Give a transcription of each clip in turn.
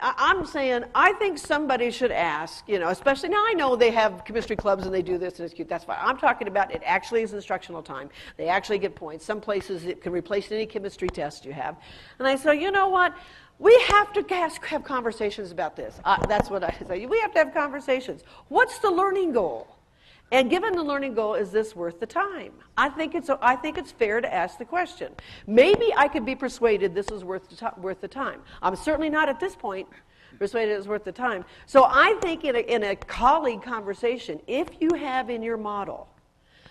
I'm saying, I think somebody should ask, especially now I know they have chemistry clubs and they do this and it's cute, that's fine. I'm talking about it actually is instructional time. They actually get points. Some places it can replace any chemistry test you have. And I say, you know what? We have to have conversations about this. That's what I say. We have to have conversations. What's the learning goal? And given the learning goal, is this worth the time? I think it's fair to ask the question. Maybe I could be persuaded this is worth the time. I'm certainly not at this point persuaded it's worth the time. So I think in a colleague conversation, if you have in your model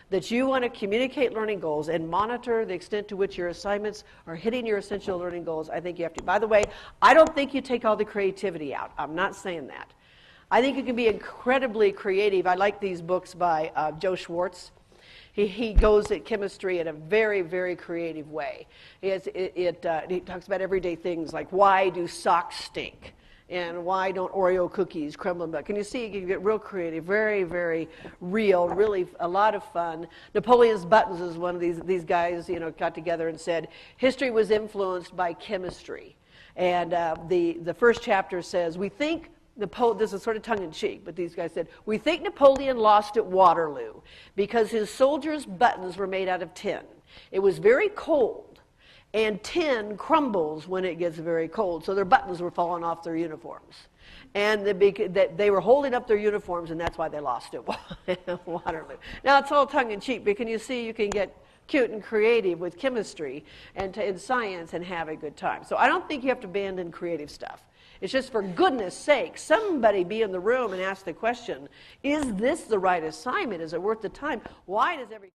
that you want to communicate learning goals and monitor the extent to which your assignments are hitting your essential learning goals, I think you have to. By the way, I don't think you take all the creativity out. I'm not saying that. I think you can be incredibly creative. I like these books by Joe Schwartz. He goes at chemistry in a very, very creative way. He talks about everyday things like why do socks stink? And why don't Oreo cookies crumble? But can you see, you can get real creative, very, very real, really a lot of fun. Napoleon's Buttons is one of these guys, got together and said, history was influenced by chemistry. And the first chapter says, we think, this is sort of tongue-in-cheek, but these guys said, we think Napoleon lost at Waterloo because his soldiers' buttons were made out of tin. It was very cold, and tin crumbles when it gets very cold, so their buttons were falling off their uniforms. And they were holding up their uniforms, and that's why they lost at Waterloo. Now, it's all tongue-in-cheek, but can you see you can get cute and creative with chemistry and in science and have a good time. So I don't think you have to abandon creative stuff. It's just, for goodness sake, somebody be in the room and ask the question, is this the right assignment? Is it worth the time? Why does every